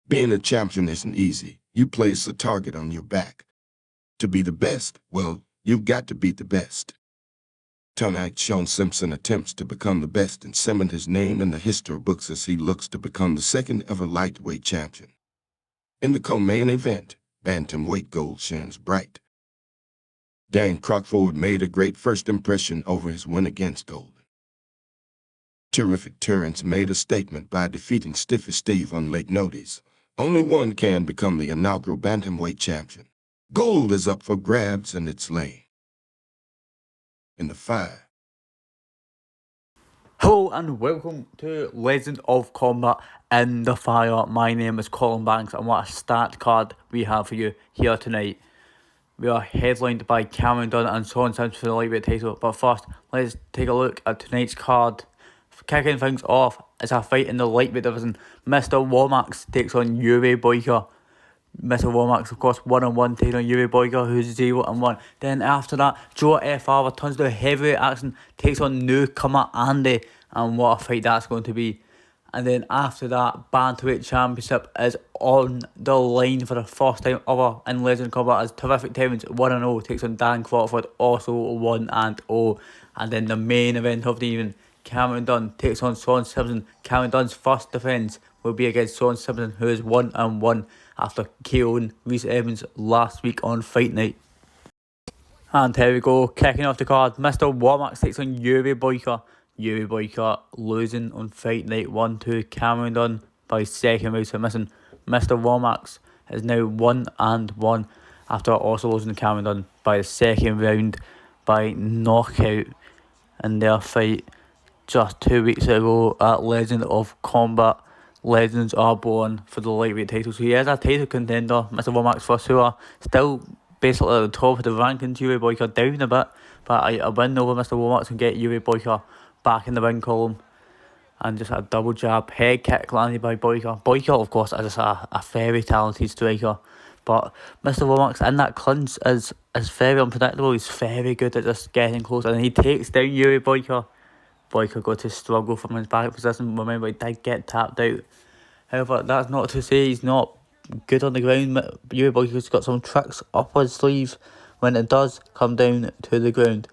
Being a champion isn't easy. You place a target on your back. To be the best, well, you've got to beat the best. Tonight, Sean Simpson attempts to become the best and cement his name in the history books as he looks to become the second ever lightweight champion. In the co-main event, bantamweight gold shines bright. Dan Crockford made a great first impression over his win against Gold. Terrific Terrence made a statement by defeating Stiffy Steve on late notice. Only one can become the inaugural bantamweight champion. Gold is up for grabs and it's laying in the fire. Hello and welcome to Legend of Combat in the Fire. My name is Colin Banks and what a stat card we have for you here tonight. We are headlined by Cameron Dunn and Sean Simpson for the lightweight title. But first, let's take a look at tonight's card. Kicking things off is a fight in the lightweight division. Mr. Womax takes on Yuri Boyka. Mr. Womax, of course, 1-1 taking on Yuri Boyka, who's 0-1. Then after that, Joe FR returns to heavyweight action, takes on newcomer Andy, and what a fight that's going to be. And then after that, Bantamweight Championship is on the line for the first time ever in Legend Combat as Terrific Terrence 1-0 takes on Dan Crawford, also 1-0. And then the main event of the evening, Cameron Dunn takes on Sean Simpson. Cameron Dunn's first defence will be against Sean Simpson, who is 1-1 after KOing Reece Evans last week on Fight Night. And here we go, kicking off the card, Mr. Womax takes on Yuri Boyka. Yuri Boyka losing on Fight Night 1-2. Cameron Dunn by second round submission. Mr. Womax is now 1-1 after also losing to Cameron Dunn by the second round by knockout in their fight just 2 weeks ago at Legend of Combat. Legends are born for the lightweight title, so he is a title contender, Mr. Womax, for sure. Still basically at the top of the rankings. Yuri Boyka down a bit, but a win over Mr. Womax can get Yuri Boyka back in the win column. And just a double jab head kick landed by Boyka. Boyka, of course, is just a very talented striker, but Mr. Womax in that clinch is very unpredictable. He's very good at just getting close, and he takes down Yuri Boyka. Boyka got to struggle from his back position. Remember, he did get tapped out. However, that's not to say he's not good on the ground. Yuri Boyka's got some tricks up his sleeve when it does come down to the ground.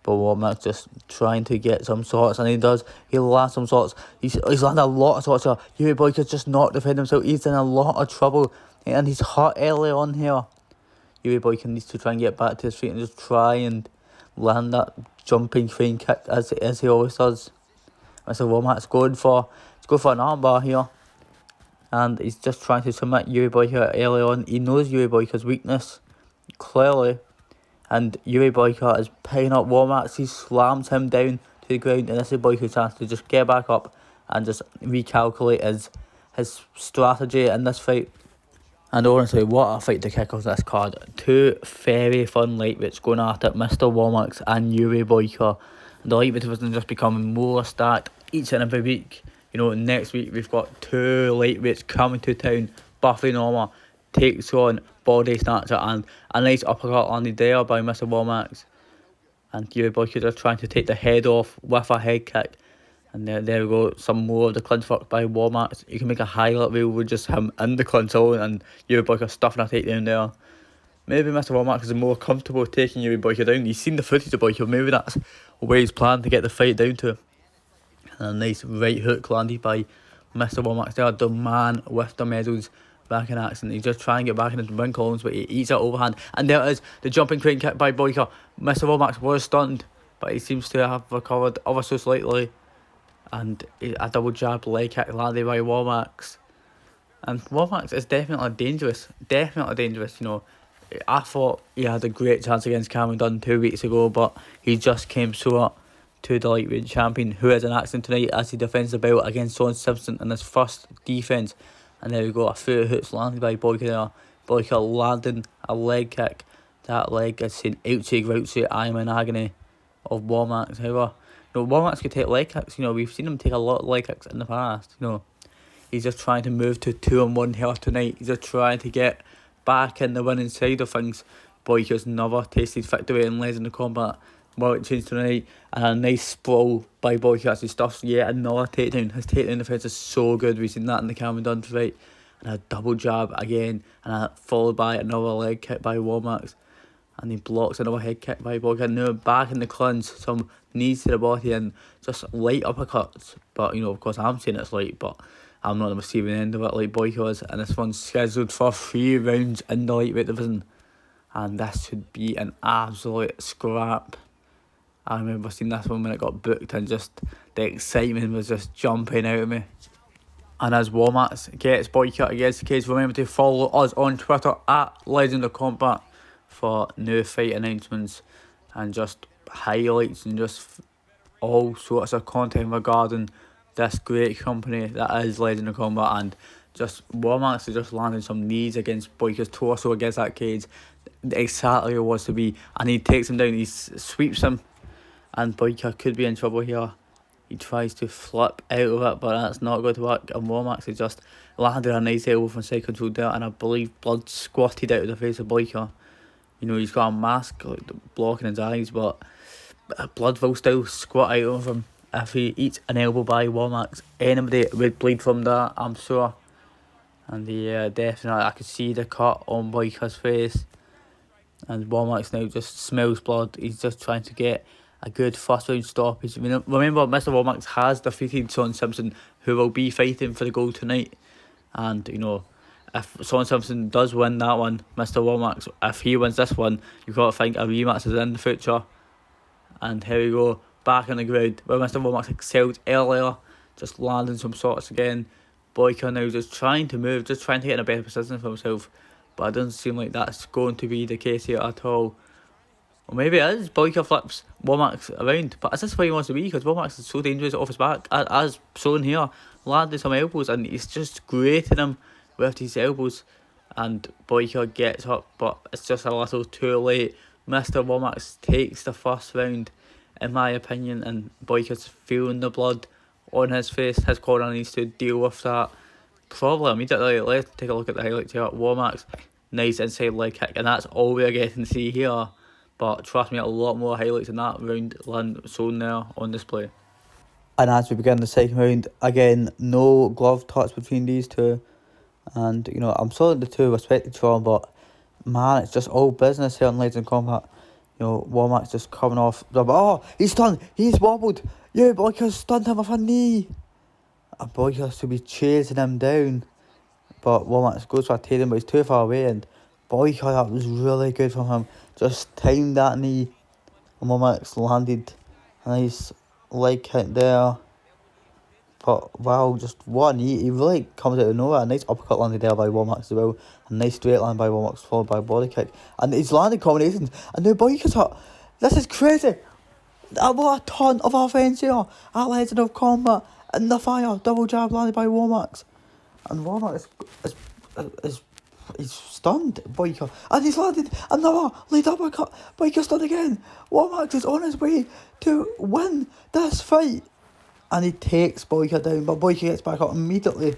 But Womack just trying to get some shots, and he does. He'll land some shots. He's landed a lot of shots here. Yuri Boyka's just not defending himself. He's in a lot of trouble, and he's hurt early on here. Yuri Boyka needs to try and get back to his feet and just try and land that jumping crane kick as he always does. Mr. Womack's going for an armbar here, and he's just trying to submit Yuri Boyka early on. He knows Yuri Boyka's weakness clearly, and Yuri Boyka is picking up Womack. He slams him down to the ground, and this is Boyka's chance to just get back up and just recalculate his strategy in this fight. And honestly, what a fight to kick off this card. Two very fun lightweights going at it, Mr. Womax and Yuri Boyka. The lightweight division just becoming more stacked each and every week. You know, next week we've got two lightweights coming to town. Buffy Norma takes on Body Snatcher, and a nice uppercut landed there by Mr. Womax. And Yuri Boyka just trying to take the head off with a head kick. And there we go, some more of the clinch work by Womax. You can make a highlight reel with just him in the clinch alone, and Yuri Boyka stuffing a takedown there. Maybe Mr. Womax is more comfortable taking Yuri Boyka down. He's seen the footage of Boyka, maybe that's where he's planned to get the fight down to. And a nice right hook landed by Mr. Womax there, the man with the medals back in action. He's just trying to get back in his win columns, but he eats that overhand. And there is the jumping crane kick by Boyka. Mr. Womax was stunned, but he seems to have recovered ever so slightly. And a double jab leg kick landed by Womax. And Womax is definitely dangerous. You know, I thought he had a great chance against Cameron Dunn 2 weeks ago, but he just came short to the lightweight champion, who is in action tonight as he defends the belt against Sean Simpson in his first defence. And there we go, a few hooks landed by Boyka there. Boyka landing a leg kick. That leg is saying ouchie grouchy, I am in agony of Womax. However, you know, Womax could take leg kicks. You know, we've seen him take a lot of leg kicks in the past. You know, he's just trying to move to 2-1 here tonight. He's just trying to get back in the winning side of things. Boyka's never tasted victory in Legend of Combat. Well, it changed tonight, and a nice sprawl by Boyka as he stuffs yet another takedown. His takedown defence is so good. We've seen that in the Cameron Dunn fight. and a double jab again, and followed by another leg kick by Womack. And he blocks another head kick by Boyka. Now back in the clinch, some knees to the body and just light uppercuts. But, of course I'm saying it's light, but I'm not on the receiving end of it like Boyka was. And this one's scheduled for 3 rounds in the lightweight division. And this should be an absolute scrap. I remember seeing this one when it got booked and just the excitement was just jumping out of me. And as Womack gets Boyka against the cage, remember to follow us on Twitter at Legend of Combat for new fight announcements and just highlights and just all sorts of content regarding this great company that is Legend of Combat. And just Womack is just landing some knees against Boyka's torso against that cage exactly it was to be, and he takes him down, he sweeps him, and Boyka could be in trouble here. He tries to flip out of it, but that's not going to work, and Womack has just landed a nice elbow from side control there, and I believe blood squatted out of the face of Boyka. He's got a mask blocking his eyes, but blood will still squirt out of him. If he eats an elbow by Womack, anybody would bleed from that, I'm sure. And definitely, I could see the cut on Boyka's face. And Womack now just smells blood. He's just trying to get a good first round stoppage. Remember, Mr. Womack has defeated Sean Simpson, who will be fighting for the gold tonight. And, if Sean Simpson does win that one, Mr. Womack, if he wins this one, you've got to think a rematch is in the future. And here we go, back on the ground, where Mr. Womack excelled earlier, just landing some shots again. Boyka now just trying to move, just trying to get in a better position for himself. But it doesn't seem like that's going to be the case here at all. Or maybe it is. Boyka flips Womack around. But is this where he wants to be? Because Womack is so dangerous off his back, as shown here. Landing some elbows, and he's just grating him with these elbows. And Boyka gets up, but it's just a little too late. Mr. Womack takes the first round, in my opinion, and Boyka's feeling the blood on his face. His corner needs to deal with that probably immediately. Let's take a look at the highlights here. Womack's nice inside leg kick, and that's all we're getting to see here. But trust me, a lot more highlights in that round shown there on display. And as we begin the second round, again, no glove touch between these two. And, I'm sorry the two respect each other, but man, it's just all business here in Legend Combat. Womack's just coming off. Oh, he's stunned. He's wobbled. Yeah, Boyka's stunned him with a knee. And Boyka should be chasing him down. But Womack goes for a takedown, but he's too far away. And Boyka, that was really good from him. Just timed that knee. And Womack's landed a nice leg kick there. But wow, just what a knee. He really comes out of nowhere. A nice uppercut landed there by Womack as well. A nice straight line by Womack followed by a body kick. And he's landing combinations. And now Boyka's hurt. This is crazy. What a ton of offense here. At Legend of Combat. In the fire. Double jab landed by Womack. And Womack he's stunned Boyka. And he's landed another lead uppercut. Boyka's stunned again. Womack is on his way to win this fight. And he takes Boyka down, but Boyka gets back up immediately.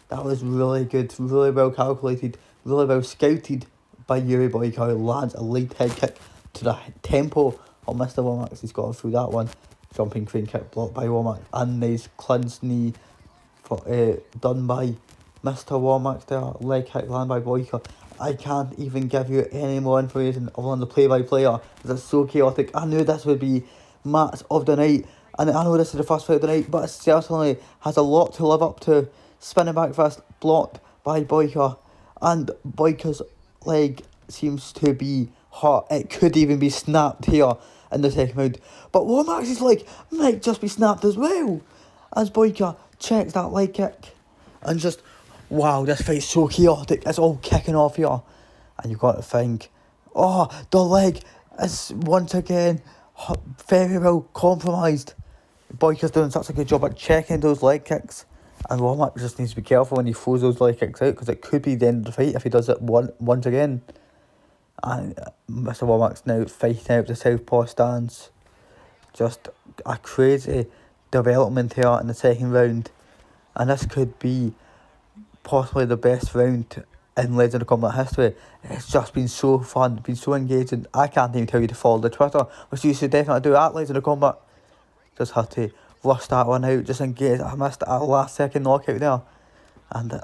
That was really good, really well calculated, really well scouted by Yuri Boyka, who lands a lead head kick to the tempo of Mr. Womack. He's gone through that one. Jumping crane kick blocked by Womack, and nice cleansed knee done by Mr. Womack there. Leg kick land by Boyka. I can't even give you any more information other than the play-by-play. It's so chaotic. I knew this would be match of the night. And I know this is the first fight of the night, but it certainly has a lot to live up to. Spinning back fist blocked by Boyka. And Boyka's leg seems to be hurt. It could even be snapped here in the second round. But Womack's leg might just be snapped as well. As Boyka checks that leg kick. And just, wow, this fight's so chaotic. It's all kicking off here. And you've got to think, oh, the leg is once again very well compromised. Boyka's doing such a good job at checking those leg kicks, and Womack just needs to be careful when he throws those leg kicks out, because it could be the end of the fight if he does it once again. And Mr. Womack's now fighting out the southpaw stance. Just a crazy development here in the second round, and this could be possibly the best round in Legend of Combat history. It's just been so fun, been so engaging. I can't even tell you to follow the Twitter, which you should definitely do at Legend of Combat. Just had to rush that one out just in case I missed a last second knockout there. And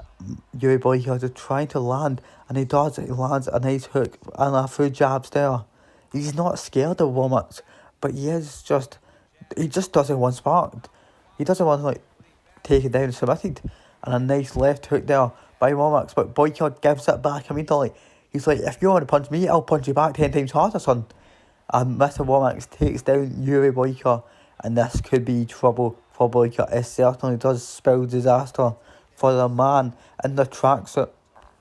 Yuri Boyka just trying to land, and he does. He lands a nice hook and a few jabs there. He's not scared of Womack, but he just doesn't want sparked. He doesn't want to take it down and submitted. And a nice left hook there by Womack, but Boyka gives it back immediately. He's like, if you want to punch me, I'll punch you back 10 times harder, son. And Mr. Womack takes down Yuri Boyka, and this could be trouble for Boyka. It certainly does spell disaster for the man in the tracksuit.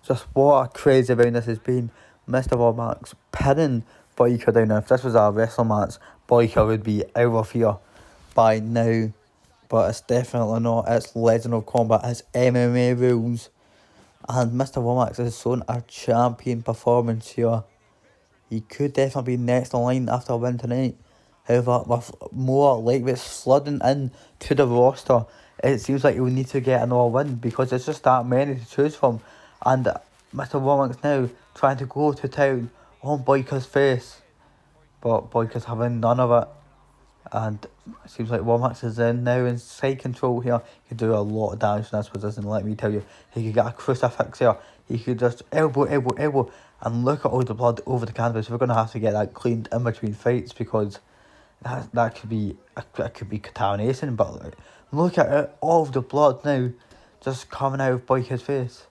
Just what a crazy round this has been. Mr. Womack pinning Boyka down. If this was a wrestling match, Boyka would be out of here by now. But it's definitely not. It's Legend of Combat. It's MMA rules. And Mr. Womack has shown a champion performance here. He could definitely be next in line after a win tonight. However, with more lightweights flooding in to the roster, it seems like he will need to get another win because there's just that many to choose from. And Mr. Womack's now trying to go to town on Boyka's face. But Boyka's having none of it. And it seems like Womack is now in side control here. He could do a lot of damage in this position, let me tell you. He could get a crucifix here. He could just elbow. And look at all the blood over the canvas. We're going to have to get that cleaned in between fights because that could be contamination. But look at it, all of the blood now just coming out of Boyka's face.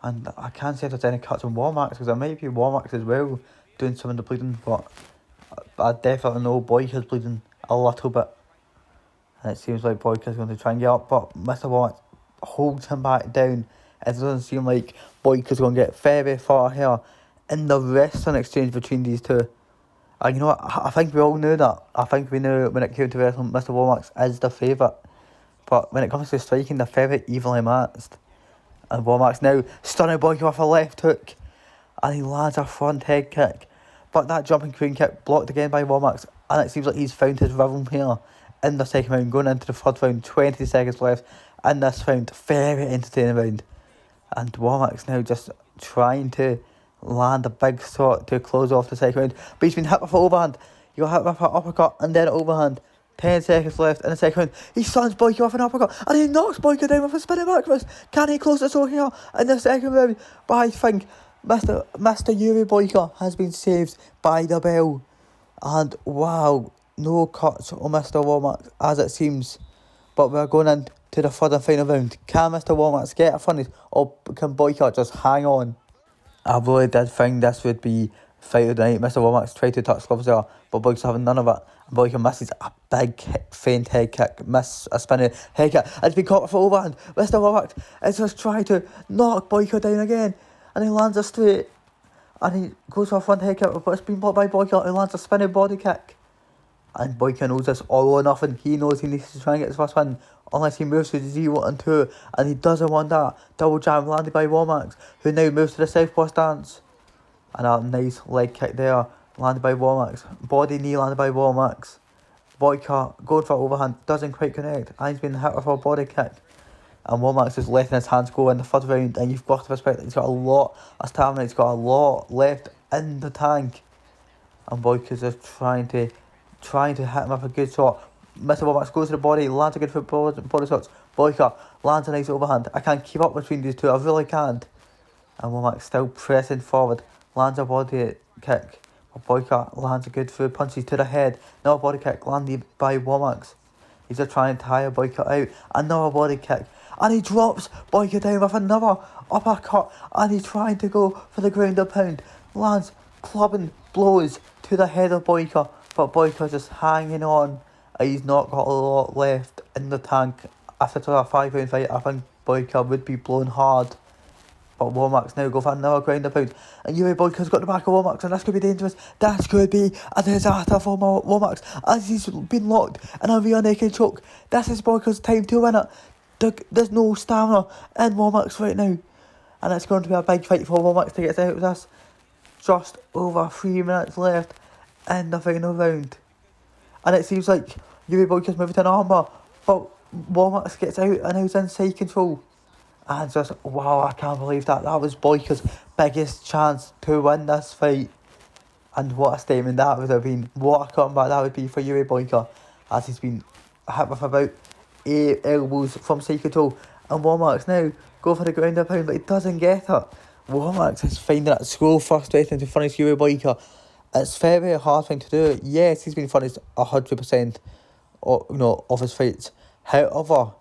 And I can't say if there's any cuts on Womack because there might be Womack as well doing some of the bleeding. But I definitely know Boyka's bleeding a little bit. And it seems like Boyka's going to try and get up. But Mr. Womack holds him back down. It doesn't seem like Boyka's going to get very far here in the wrestling exchange between these two. And you know what, I think we all knew that. I think we knew when it came to wrestling, Mr. Womack is the favourite. But when it comes to striking, they're very evenly matched. And Womack's now stunning Boyka with a left hook. And he lands a front head kick. But that jumping queen kick blocked again by Womack. And it seems like he's found his rhythm here in the second round, going into the third round, 20 seconds left in this round. Very entertaining round. And Womack's now just trying to land a big shot to close off the second round. But he's been hit with an overhand. He got hit with an uppercut and then an overhand. 10 seconds left in the second round. He stuns Boyka with an uppercut and he knocks Boyka down with a spinning back fist. Can he close the show here in the second round? But I think Mr. Yuri Boyka has been saved by the bell. And wow, no cuts on Mr. Womack as it seems. But we're going into the third and final round. Can Mr. Womack get a finish or can Boyka just hang on? I really did think this would be fight of the night. Mr. Womack tried to touch gloves there, but Boyka's having none of it. And Boyka misses a big feint head kick, miss a spinning head kick. It's been caught for overhand. Mr. Womack is just trying to knock Boyka down again. And he lands a straight. And he goes for a front head kick, but it's been blocked by Boyka. He lands a spinning body kick. And Boyka knows this all or nothing. He knows he needs to try and get his first win. Unless he moves to 0 and 2. And he doesn't want that. Double jab landed by Womack, who now moves to the southpaw stance. And a nice leg kick there landed by Womack. Body knee landed by Womack. Boyka going for overhand, doesn't quite connect. And he's been hit with a body kick. And Womack is letting his hands go in the third round. And you've got to respect that he's got a lot of stamina. He's got a lot left in the tank. And Boyka's just trying to hit him with a good shot. Mr. Womack goes to the body, lands a good foot body shots. Boyka lands a nice overhand. I can't keep up between these two, I really can't. And Womack still pressing forward, lands a body kick. But Boyka lands a good foot punches to the head. Another body kick landed by Womack. He's just trying to tire Boyka out. Another body kick. And he drops Boyka down with another uppercut. And he's trying to go for the ground and pound. Lands clubbing blows to the head of Boyka. But Boyka just hanging on. He's not got a lot left in the tank. After a 5-round fight, I think Boyka would be blown hard. But Womack's now go for another ground and pound. And Yuri Boyka's got the back of Womack, and this could be dangerous. This could be a disaster for Womack as he's been locked in a rear naked choke. This is Boyka's time to win it. There's no stamina in Womack right now. And it's going to be a big fight for Womack to get out of this. Just over 3 minutes left in the final round. And it seems like Yuri Boyka's moving to an armbar, but Womack gets out and he's in side control. And just, wow, I can't believe that. That was Boyka's biggest chance to win this fight. And what a statement that would have been. What a comeback that would be for Yuri Boyka, as he's been hit with about 8 elbows from side control. And Womack's now go for the ground and pound, but he doesn't get it. Womack is finding it so frustrating to finish Yuri Boyka. It's very, very hard thing to do. Yes, he's been finished 100% of his fights. However,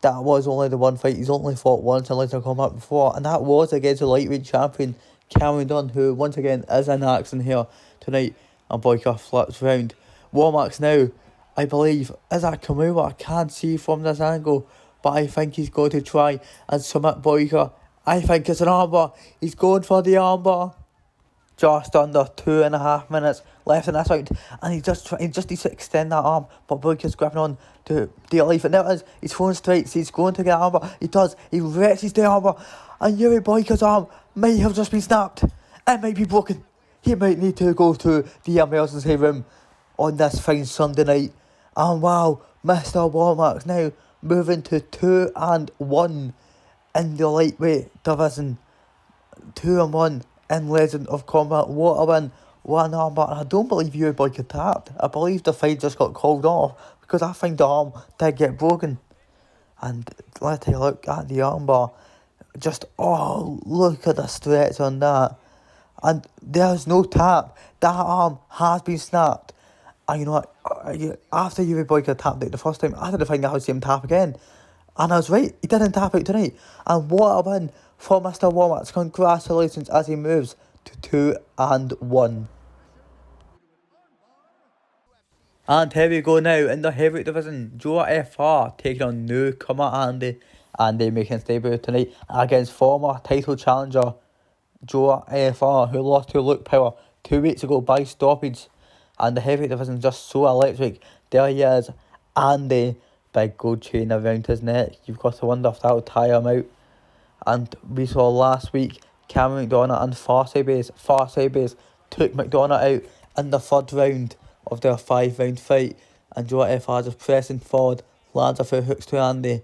that was only the one fight. He's only fought once in Lights of Combat before, and that was against the lightweight champion Cameron Dunn, who once again is in action here tonight. And Boyka flips round. Womack's now, I believe, is that Kimura? I can't see from this angle, but I think he's going to try and submit Boyka. I think it's an armbar. He's going for the armbar. Just under 2.5 minutes left in this round, and he just needs to extend that arm, but Boyka's grabbing on to the life, and there it is. He's throwing strikes. He's going to get armbar. He does. He wrenches the armbar, and Yuri Boyka's arm may have just been snapped. It might be broken. He might need to go to the emergency room on this fine Sunday night. And wow, Mr. Womack's now moving to 2-1 in the lightweight division. 2-1 in Legend of Combat. What a win. One armbar. And I don't believe Yuri Boyka tapped. I believe the fight just got called off because I think the arm did get broken. And let's take a look at the armbar. Just, oh, look at the stretch on that. And there's no tap. That arm has been snapped. And you know what? After Yuri Boyka tapped out the first time, I didn't think I would see him tap again. And I was right. He didn't tap out tonight. And what a win for Mr. Womack. Congratulations as he moves to 2-1. And here we go now in the heavyweight division. Joe FR taking on newcomer Andy. Andy making his debut tonight against former title challenger Joe FR, who lost to Luke Power 2 weeks ago by stoppage. And the heavyweight division is just so electric. There he is, Andy. Big gold chain around his neck. You've got to wonder if that'll tire him out. And we saw last week Cameron McDonough and Farside Base took McDonough out in the third round of their 5-round fight. And Joe FR just pressing forward, lands a few hooks to Andy.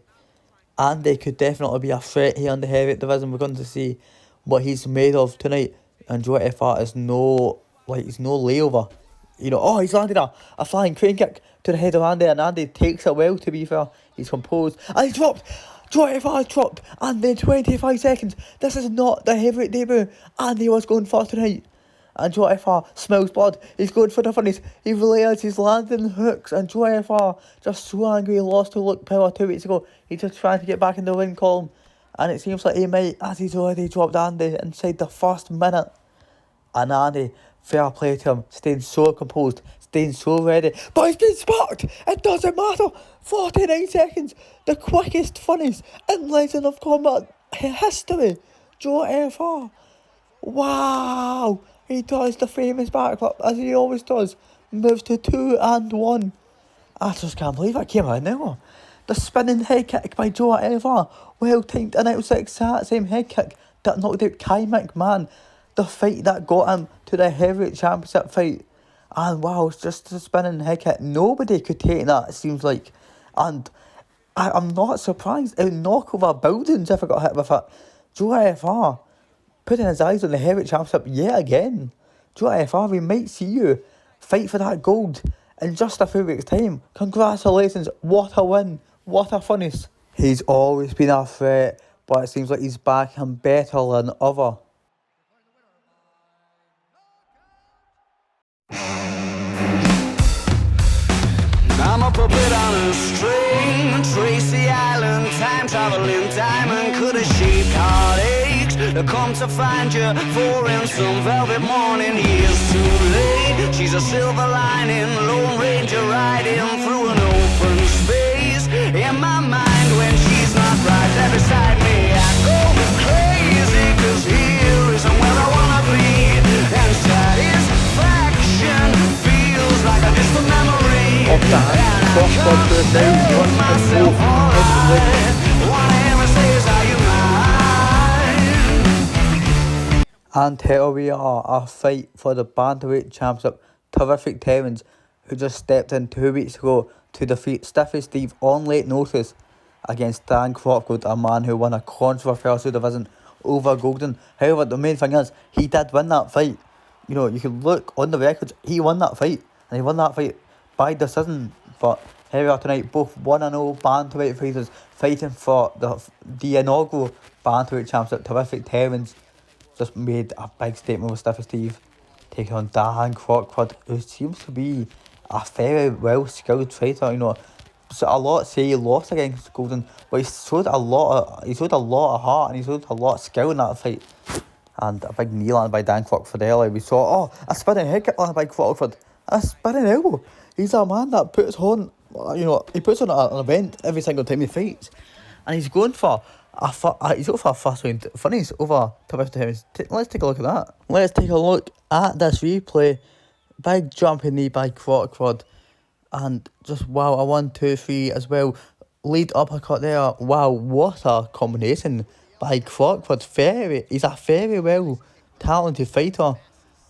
Andy could definitely be a threat here in the heavyweight division. We're going to see what he's made of tonight. And Joe FR is he's no layover. He's landed a flying crane kick to the head of Andy, and Andy takes it well, to be fair. He's composed, and he's dropped. Joe FR is dropped, and in 25 seconds, this is not the heavyweight debut Andy was going for tonight. And Joe FR smells blood. He's going for the finish. He realises he's landing hooks, and Joe FR just so angry he lost to Luke Power 2 weeks ago. He's just trying to get back in the win column, and it seems like he might, as he's already dropped Andy inside the first minute. And Andy, fair play to him, staying so composed, staying so ready. But he's been sparked! It doesn't matter! 49 seconds! The quickest finish in Legend of Combat history! Joe FR. Wow! He does the famous backflip, as he always does. Moves to 2-1. I just can't believe it came out now. The spinning head kick by Joe FR. Well timed, and it was the exact same head kick that knocked out Kai McMahon. The fight that got him to the heavyweight championship fight. And wow, it's just a spinning head kick. Nobody could take that, it seems like. And I'm not surprised. It would knock over buildings if I got hit with it. Joe FR putting his eyes on the heavyweight championship yet again. Joe FR, we might see you fight for that gold in just a few weeks' time. Congratulations. What a win. What a finish. He's always been a threat, but it seems like he's back and better than ever. I'm a puppet on a string, Tracy Island, time traveling diamond, could have shaped heartaches. I come to find you for in some velvet morning, years too late. She's a silver lining, Lone Ranger riding through an open space. In my mind when she's not right there beside me, I go crazy, cause here isn't where I wanna be. And satisfaction feels like a distant memory. Of that, cross God to the down, he wants to move and here we are, a fight for the bantamweight championship. Terrific Terrans, who just stepped in 2 weeks ago to defeat Stiffy Steve on late notice against Dan Crockwood, a man who won a controversial division over Golden. However, the main thing is, he did win that fight. You can look on the records, he won that fight, and he won that fight by decision. But Here we are tonight, both 1-0 bantamweight fighters fighting for the inaugural bantamweight championship. Terrific Terrans just made a big statement with Stiffy Steve, taking on Dan Crockford, who seems to be a very well skilled fighter. You know, so a lot say he lost against Golden, but he showed a lot of heart, and he showed a lot of skill in that fight. And a big knee landed by Dan Crockford earlier. We saw a spinning head kick landed by Crockford, a spinning elbow. He's a man that puts on, he puts on an event every single time he fights, and he's going for a first round finish over Terrific Terrans. Let's take a look at that. Let's take a look at this replay. Big jumping knee by Crockford, and just wow, a 1, 2, 3 as well. Lead uppercut there. Wow, what a combination by Crockford. He's a very well talented fighter,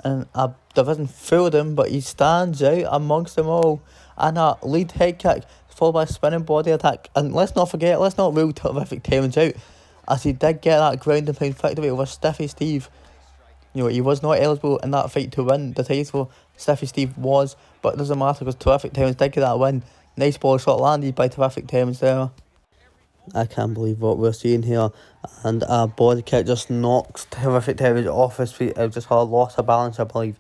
and a division full of them, but he stands out amongst them all. And a lead head kick followed by a spinning body attack. And let's not rule Terrific Terrans out, as he did get that ground and pound victory over Stiffy Steve. He was not eligible in that fight to win the title. Stiffy Steve was, but it doesn't matter because Terrific Terrans did get that win. Nice ball shot landed by Terrific Terrans there. I can't believe what we're seeing here. And a body kick just knocks Terrific Terrans off his feet. It was just a loss of balance, I believe.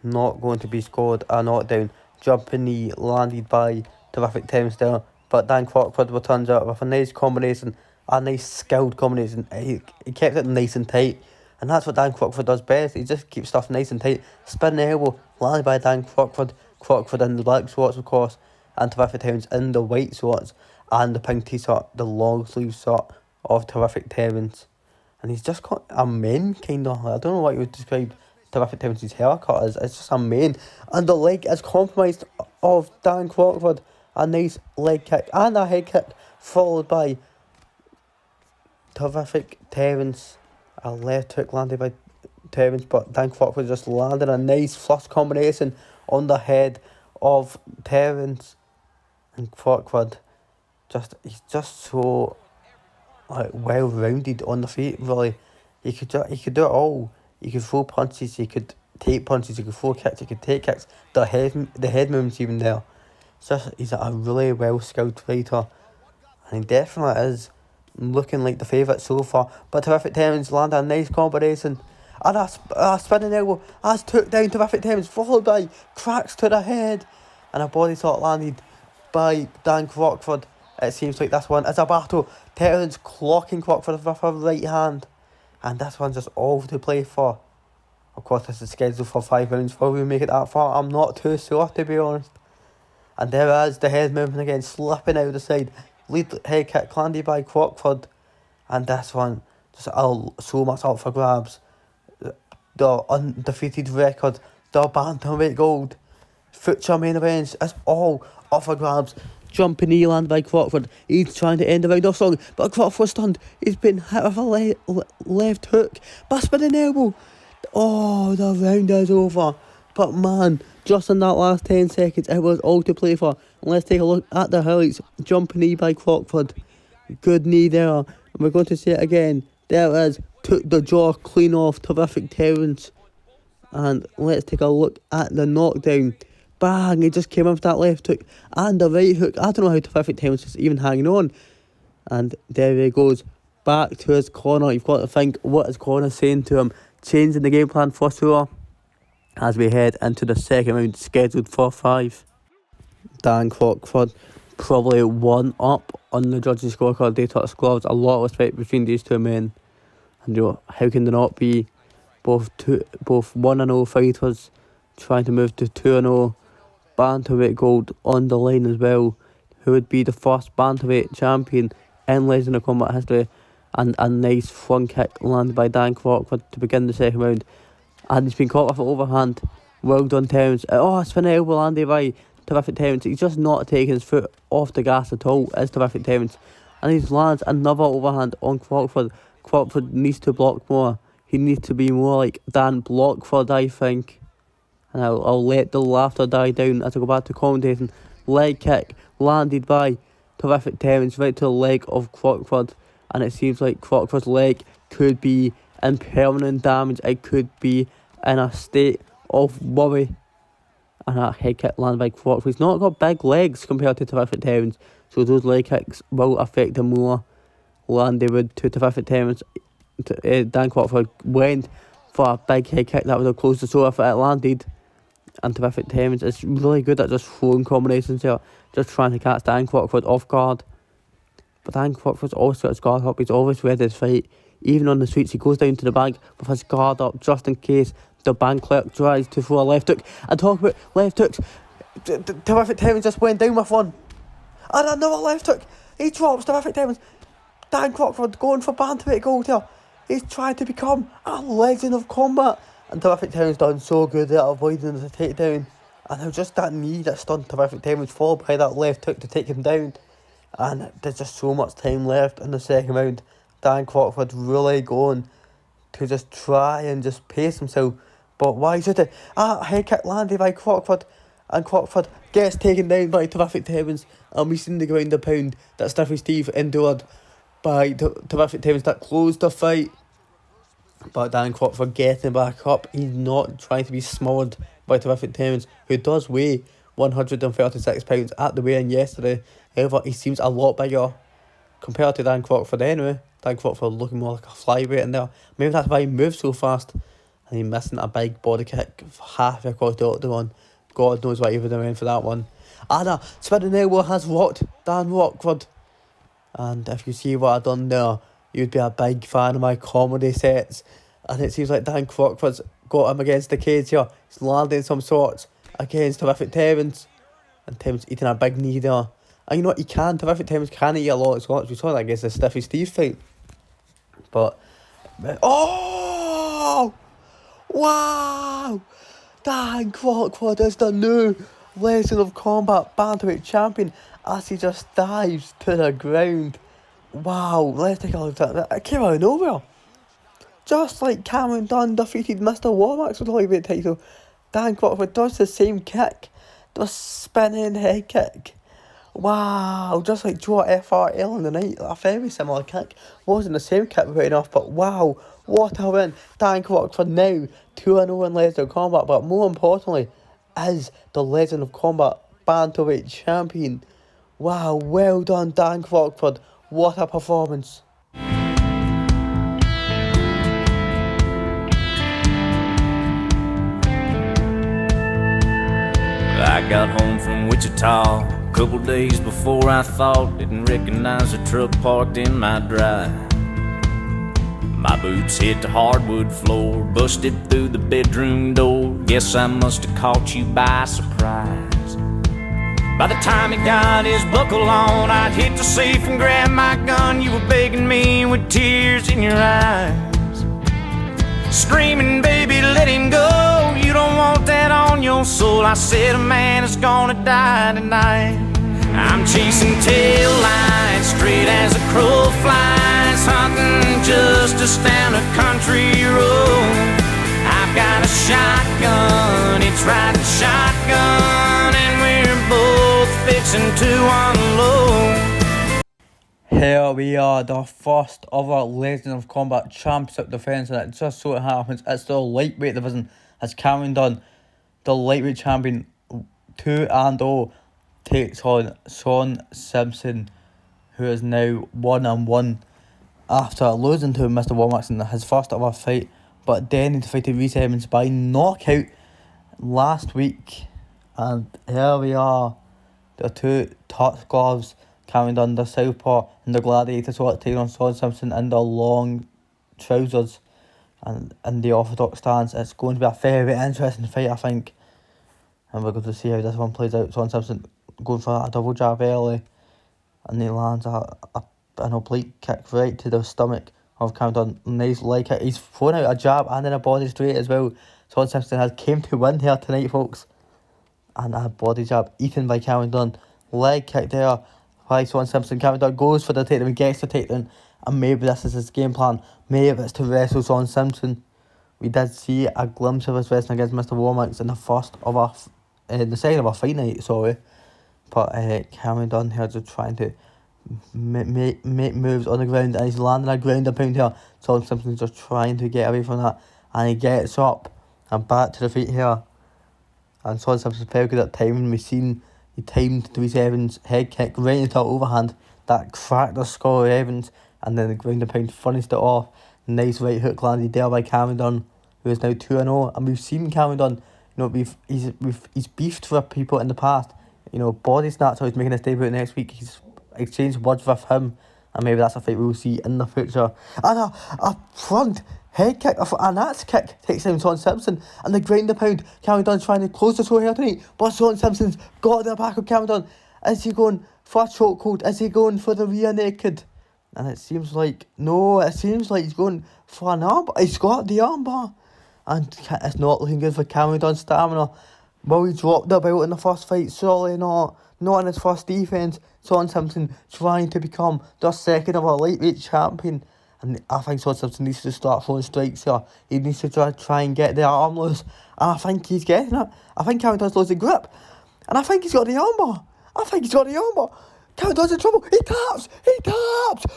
Not going to be scored. A knockdown. Jumping knee landed by Terrific Terrans there. But Dan Crockford returns out with a nice combination. A nice skilled combination. He kept it nice and tight. And that's what Dan Crockford does best. He just keeps stuff nice and tight. Spinning elbow landed by Dan Crockford. Crockford in the black shorts, of course. And Terrific Terrans in the white shorts. And the pink t-shirt, the long sleeve shirt of Terrific Terrans. And he's just got a mane, kind of. I don't know what you would describe Terrific Terrans' haircut as. It's just a mane. And the leg is compromised of Dan Crockford. A nice leg kick and a head kick, followed by Terrific Terrans. A left hook landed by Terrans, but Dan Crockford just landed a nice flush combination on the head of Terrans. And Crockford, he's just so well rounded on the feet. Really, he could do it all. He could throw punches, he could take punches, he could throw kicks, he could take kicks. The head movement's even there. He's a really well skilled fighter, and he definitely is looking like the favourite so far. But Terrific Terrans land a nice combination, and a spinning elbow as took down Terrific Terrans, followed by cracks to the head, and a body shot landed by Dan Crockford. It seems like this one is a battle. Terrans clocking Crockford with her right hand, and this one's just all to play for. Of course, this is scheduled for 5 rounds. Will we make it that far? I'm not too sure, to be honest. And there is the head movement again, slipping out the side. Lead head kick landed by Crockford, and this one just so much up for grabs. The undefeated record, the bantamweight gold, future main events, it's all up for grabs. Jumping knee land by Crockford. He's trying to end the round off strong, but Crockford's stunned. He's been hit with a left hook, but spinning elbow. Oh, the round is over. But man, just in that last 10 seconds, it was all to play for. And let's take a look at the highlights. Jumping knee by Crockford. Good knee there. And we're going to see it again. There it is. Took the jaw clean off Terrific Terrans. And let's take a look at the knockdown. Bang! He just came in with that left hook and the right hook. I don't know how Terrific Terrans is even hanging on. And there he goes. Back to his corner. You've got to think what his corner's saying to him. Changing the game plan for sure, as we head into the second round scheduled for 5. Dan Crockford probably one up on the judges' scorecard. They took scores. A lot of respect between these two men, and how can there not be? Both 1-0 fighters trying to move to 2-0. Bantamweight gold on the line as well. Who would be the first bantamweight champion in Legend of Combat history? And a nice front kick landed by Dan Crockford to begin the second round. And he's been caught with an overhand. Well done, Terrans. Spinning elbow landed by Terrific Terrans. He's just not taking his foot off the gas at all, is Terrific Terrans. And he lands another overhand on Crockford. Crockford needs to block more. He needs to be more like Dan Blockford, I think. And I'll let the laughter die down as I go back to commentating. Leg kick landed by Terrific Terrans right to the leg of Crockford. And it seems like Crockford's leg could be in permanent damage. It could be in a state of worry. and that head kick landed by Crockford. He's not got big legs compared to Terrific Towns, so those leg kicks will affect him more than they would to Terrific Towns. Dan Crockford went for a big head kick that would have closed the door if it landed. And Terrific Towns is really good at just throwing combinations here, just trying to catch Dan Crockford off guard. But Dan Crockford's always got his guard up, he's always ready to fight. Even on the streets, he goes down to the bank with his guard up just in case the bank clerk tries to throw a left hook. And talk about left hooks, Terrific Towns just went down with one. And another left hook. He drops Terrific Towns. Dan Crockford going for bantamweight gold here. He's trying to become a legend of combat. And Terrific Towns done so good at avoiding the takedown. And it was just that knee that stunned Terrific Towns, followed by that left hook to take him down. And there's just so much time left in the second round. Dan Crockford really going to just try and just pace himself. But why should it? Head kick landed by Crockford. And Crockford gets taken down by Terrific Towns. And we've seen the ground and pound that Stiffy Steve endured by Terrific Towns that closed the fight. But Dan Crockford getting back up. He's not trying to be smothered by Terrific Towns, who does weigh 136 pounds at the weigh-in yesterday. However, he seems a lot bigger compared to Dan Crockford anyway. Dan Crockford looking more like a flyweight in there. Maybe that's why he moves so fast. And he's missing a big body kick halfway across the octagon. God knows why he would have went for that one. And spinning elbow has rocked Dan Crockford. And if you see what I've done there, you'd be a big fan of my comedy sets. And it seems like Dan Crockford's got him against the cage here. He's landing some sorts against Terrific Towns. And Towns eating a big knee there. And you know what, Terrific Towns can eat a lot of shots. We saw that against the Stiffy Steve fight. But, oh! Wow! Dan Crockford is the new Legend of Combat Bantamweight champion as he just dives to the ground. Wow, let's take a look at that. It came out of nowhere. Just like Cameron Dunn defeated Mr. Womack for the heavyweight title, Dan Crockford does the same kick. The spinning head kick. Wow, just like Joe FRL in the night, a very similar kick. Wasn't the same kick right enough, but wow, what a win. Dan Crockford now 2-0 in Legend of Combat, but more importantly, is the Legend of Combat Bantamweight champion. Wow, well done Dan Crockford, what a performance. I got home from Wichita a couple days before I thought. Didn't recognize the truck parked in my drive. My boots hit the hardwood floor, busted through the bedroom door. Guess I must have caught you by surprise. By the time he got his buckle on, I'd hit the safe and grab my gun. You were begging me with tears in your eyes, screaming, baby, let him go. You don't want that on your soul. I said a man is gonna die tonight. I'm chasing tail lights straight as a crow flies, hunting justice down a country road. I've got a shotgun, it's riding shotgun, and we're both fixing to unload. Here we are, the first ever Legend of Combat Championship defence, and it just so happens it's the lightweight division as Cameron Dunn, the lightweight champion, 2-0, takes on Sean Simpson, who is now 1-1 after losing to Mr. Womack in his first ever fight, but then he defeated Reece Evans by knockout last week. And here we are, the two touch gloves, Cameron Dunn, the southpaw, and the gladiator sword, taking on Sean Simpson in the long trousers and in the orthodox stance. It's going to be a very interesting fight, I think. And we're going to see how this one plays out. Sean Simpson going for a double jab early, and he lands an oblique kick right to the stomach of Cameron Dunn. Nice leg kick. He's thrown out a jab and then a body straight as well. Sean Simpson has came to win here tonight, folks. And a body jab eaten by Cameron Dunn. Leg kick there by Sean Simpson. Cameron Dunn goes for the takedown, gets the takedown, and maybe this is his game plan. Maybe it's to wrestle Sean Simpson. We did see a glimpse of his wrestling against Mr. Womack in the second of our fight night, sorry. But Cameron Dunn here just trying to make moves on the ground, and he's landing a ground and pound here. Sean Simpson's just trying to get away from that, and he gets up and back to the feet here. And Sean Simpson's very good at timing. We've seen he timed Louise Evans' head kick right into her overhand. That cracked the skull of Evans, and then the ground and pound finished it off. Nice right hook landed there by Cameron Dunn, who is now 2-0. And we've seen Cameron Dunn, he's beefed with people in the past. Body Snatcher is making his debut next week. He's exchanged words with him, and maybe that's a fight we'll see in the future. And a front head kick, an axe kick takes down Sean Simpson, and the ground and pound. Cameron Dunn trying to close the show here tonight, but Sean Simpson's got the back of Cameron Dunn. Is he going for a chokehold? Is he going for the rear naked? And it seems like he's going for an armbar. He's got the armbar, and it's not looking good for Cameron Dunn's stamina. Will he drop the belt in the first fight? Surely not. Not in his first defence. Sean Simpson trying to become the second ever lightweight champion. And I think Sean Simpson needs to start throwing strikes here. He needs to try and get the arm loose. And I think he's getting it. I think Cameron Dunn's lost the grip. And I think he's got the armbar. Cameron Dunn's in trouble. He taps.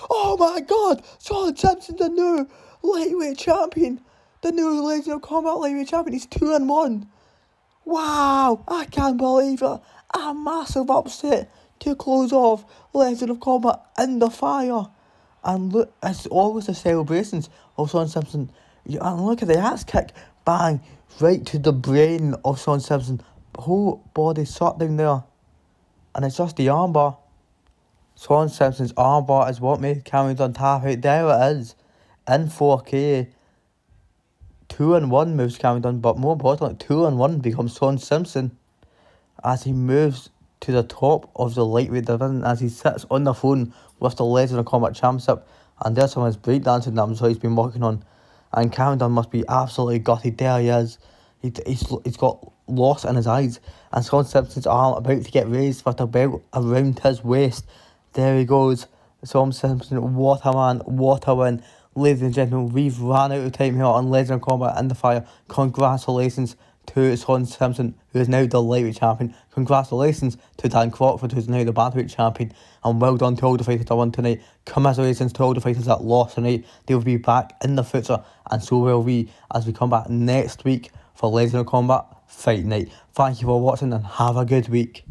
Oh my God. Sean Simpson, the new lightweight champion. The new Legend of Combat lightweight champion. He's 2-1. Wow, I can't believe it. A massive upset to close off Legend of Combat in the fire. And look, it's always the celebrations of Sean Simpson. And look at the axe kick. Bang, right to the brain of Sean Simpson. Whole body shut down there. And it's just the armbar. Sean Simpson's armbar is what made Cameron Dunn tap out. There it is. In 4K. 2-1 moves Cameron Dunn, but more importantly, 2-1 becomes Sean Simpson as he moves to the top of the lightweight division, as he sits on the phone with the Legend of Combat Championship, and there's some of his breakdancing that I'm sure he's been working on. And Cameron Dunn must be absolutely gutted. There he is. He's got loss in his eyes, and Sean Simpson's arm about to get raised with the belt around his waist. There he goes. Sean Simpson, what a man, what a win. Ladies and gentlemen, we've ran out of time here on Legend of Combat in the Fire. Congratulations to Sean Simpson, who is now the lightweight champion. Congratulations to Dan Crockford, who is now the bantamweight champion. And well done to all the fighters that won tonight. Commiserations to all the fighters that lost tonight. They will be back in the future, and so will we, as we come back next week for Legend of Combat Fight Night. Thank you for watching, and have a good week.